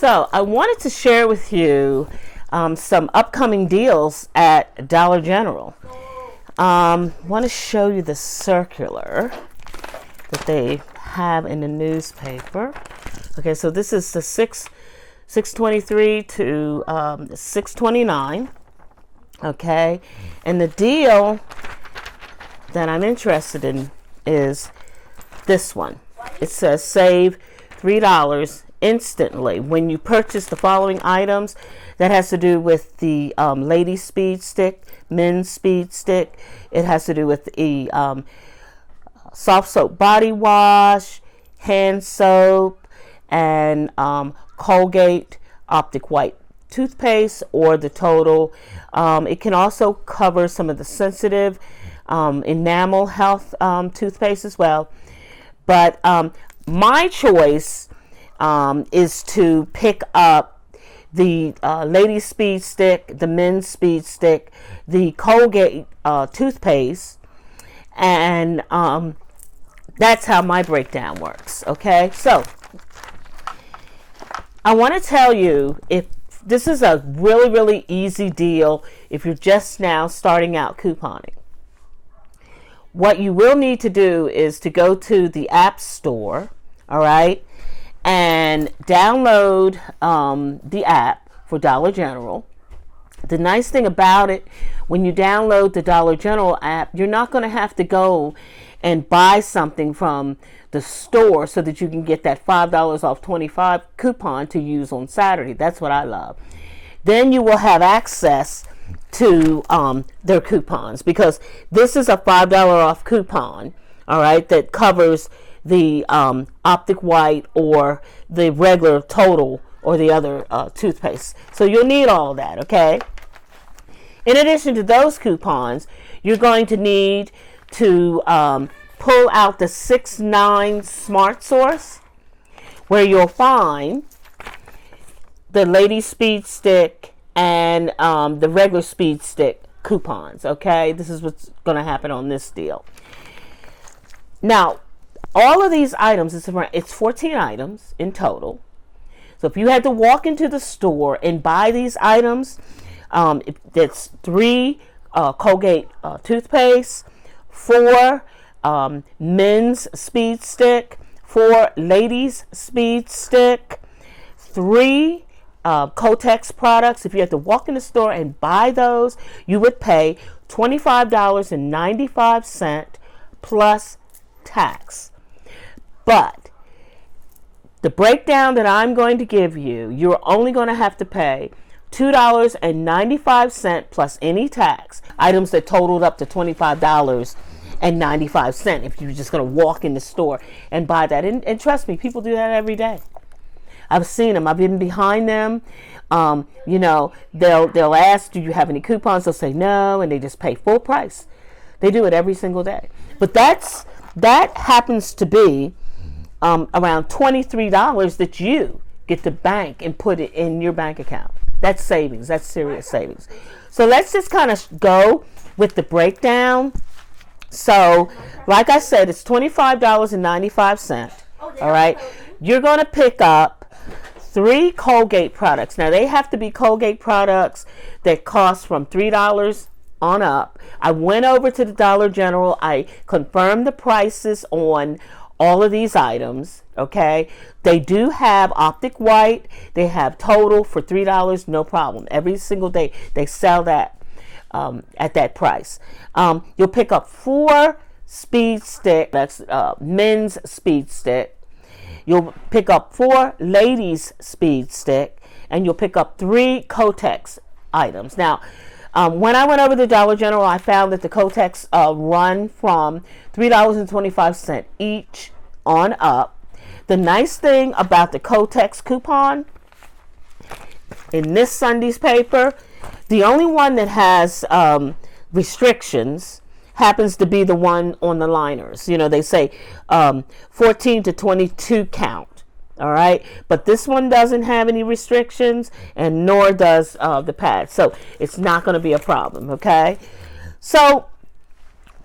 So I wanted to share with you some upcoming deals at Dollar General. Want to show you the circular that they have in the newspaper. Okay, so this is the 623 to 629. Okay, and the deal that I'm interested in is this one. It says save $3 instantly when you purchase the following items. That has to do with the ladies speed stick, men's speed stick. It has to do with the soft soap body wash, hand soap, and Colgate Optic White toothpaste, or the total. It can also cover some of the sensitive enamel health toothpaste as well. But my choice is to pick up the ladies speed stick, the men's speed stick, the Colgate toothpaste, and that's how my breakdown works. Okay, so I want to tell you, if this is a really easy deal if you're just now starting out couponing. What you will need to do is to go to the App Store, all right, and download the app for Dollar General. The nice thing about it, when you download the Dollar General app, you're not going to have to go and buy something from the store so that you can get that $5 off 25 coupon to use on Saturday. That's what I love. Then you will have access to their coupons, because this is a $5 off coupon, all right, that covers the Optic White or the regular Total or the other toothpaste. So you'll need all that, okay? In addition to those coupons, you're going to need to pull out the 6-9 Smart Source, where you'll find the Lady Speed Stick and the regular Speed Stick coupons, okay? This is what's going to happen on this deal. Now, all of these items, it's 14 items in total. So if you had to walk into the store and buy these items, it's 3 Colgate toothpaste, 4 men's speed stick, 4 ladies speed stick, 3 Kotex products. If you had to walk in the store and buy those, you would pay $25.95 plus tax. But the breakdown that I'm going to give you, you're only going to have to pay $2.95 plus any tax. Items that totaled up to $25.95 if you're just going to walk in the store and buy that. And trust me, people do that every day. I've seen them. I've been behind them. You know, they'll ask, do you have any coupons? They'll say no, and they just pay full price. They do it every single day. But that happens to be around $23 that you get to bank and put it in your bank account. That's savings. That's serious savings. So let's just kind of go with the breakdown. So, like I said, it's $25.95. All right. You're going to pick up 3 Colgate products. Now, they have to be Colgate products that cost from $3 on up. I went over to the Dollar General. I confirmed the prices on all of these items, okay? They do have Optic White. They have Total for $3, no problem. Every single day they sell that at that price. You'll pick up 4 speed stick, that's men's speed stick. You'll pick up 4 ladies speed stick, and you'll pick up 3 Kotex items. Now, when I went over to Dollar General, I found that the Kotex run from $3.25 each on up. The nice thing about the Kotex coupon in this Sunday's paper, the only one that has restrictions happens to be the one on the liners. You know, they say 14 to 22 count. All right, but this one doesn't have any restrictions, and nor does the pad, so it's not going to be a problem. Okay, so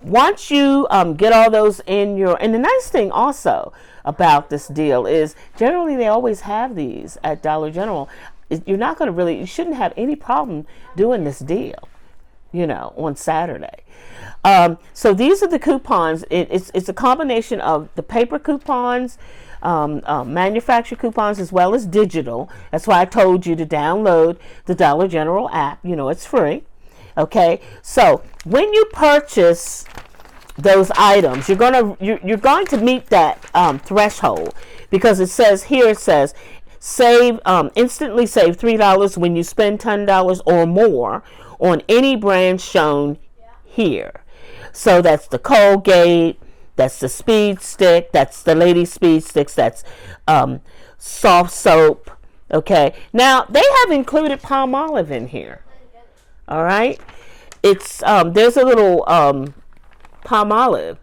once you get all those in your, and the nice thing also about this deal is generally they always have these at Dollar General. You're not going to really, you shouldn't have any problem doing this deal, on Saturday. So these are the coupons. It's a combination of the paper coupons, manufacturer coupons, as well as digital. That's why I told you to download the Dollar General app. It's free. Okay, so when you purchase those items, you're going to meet that threshold, because it says save instantly save $3 when you spend $10 or more on any brand shown here. So that's the Colgate, that's the Speed Stick, that's the Lady Speed Sticks, that's soft soap. Okay, now they have included Palmolive in here. All right, it's there's a little Palmolive.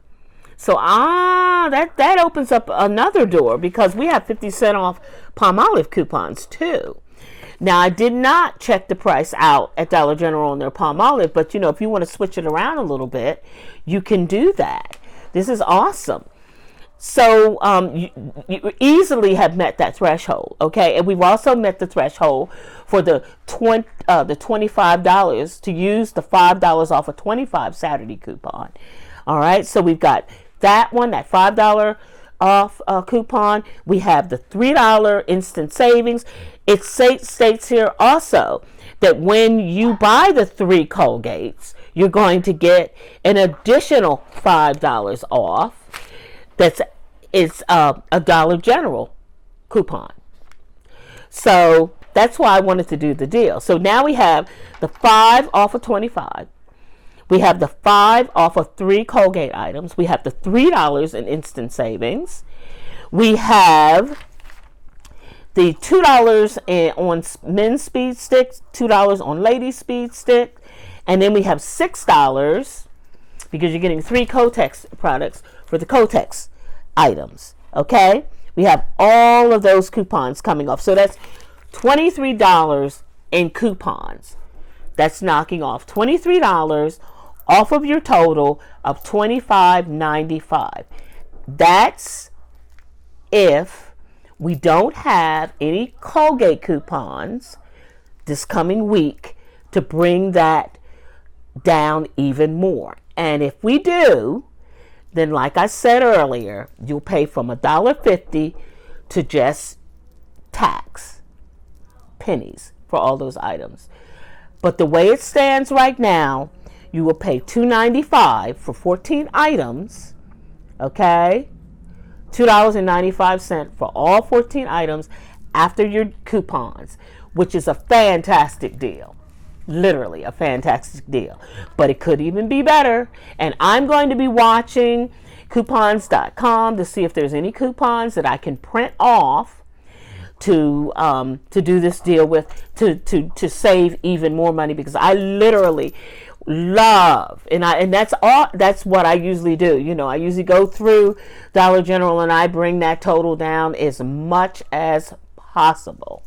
So that opens up another door, because we have 50% off Palmolive coupons too. Now, I did not check the price out at Dollar General on their Palmolive, but if you want to switch it around a little bit, you can do that. This is awesome. So you easily have met that threshold, okay? And we've also met the threshold for the $25 to use the $5 off a 25 Saturday coupon. All right, so we've got that one, that $5 off coupon. We have the $3 instant savings. It states here also that when you buy the 3 Colgates, you're going to get an additional $5 off. It's a Dollar General coupon. So that's why I wanted to do the deal. So now we have the 5 off of 25. We have the 5 off of 3 Colgate items. We have the $3 in instant savings. We have the $2 on men's speed sticks, $2 on ladies' speed stick, and then we have $6 because you're getting 3 Kotex products for the Kotex items. Okay, we have all of those coupons coming off, so that's $23 in coupons. That's knocking off $23 off of your total of $25.95. That's if we don't have any Colgate coupons this coming week to bring that down even more. And if we do, then like I said earlier, you'll pay from $1.50 to just tax pennies for all those items. But the way it stands right now, you will pay $2.95 for 14 items, okay? $2.95 for all 14 items after your coupons, which is a fantastic deal. Literally a fantastic deal. But it could even be better. And I'm going to be watching coupons.com to see if there's any coupons that I can print off to do this deal with, to save even more money, because I literally love, and that's what I usually do. I usually go through Dollar General and I bring that total down as much as possible.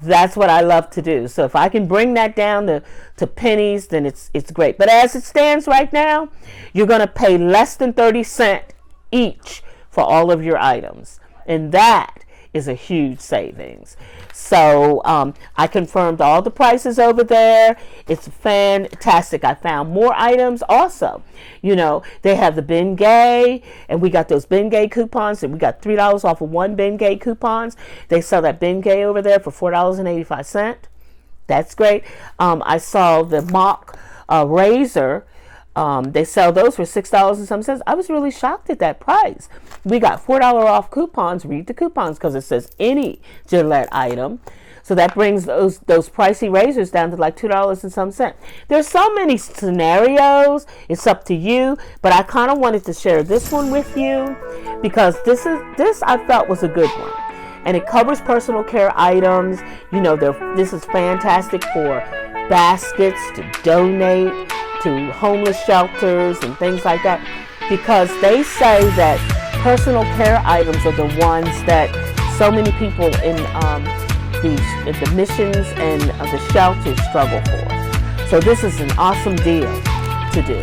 That's what I love to do. So if I can bring that down to pennies, then it's great. But as it stands right now, you're going to pay less than 30 cents each for all of your items, and that is a huge savings. So I confirmed all the prices over there. It's fantastic. I found more items also. They have the Bengay, and we got those Bengay coupons, and we got $3 off of 1 Bengay coupons. They sell that Bengay over there for $4.85. That's great. I saw the Mock razor. They sell those for $6 and some cents. I was really shocked at that price. We got $4 off coupons. Read the coupons, because it says any Gillette item. So that brings those pricey razors down to like $2 and some cents. There's so many scenarios. It's up to you. But I kind of wanted to share this one with you, because this I felt was a good one. And it covers personal care items. This is fantastic for baskets to donate to homeless shelters and things like that, because they say that personal care items are the ones that so many people in the missions and the shelters struggle for. So this is an awesome deal to do.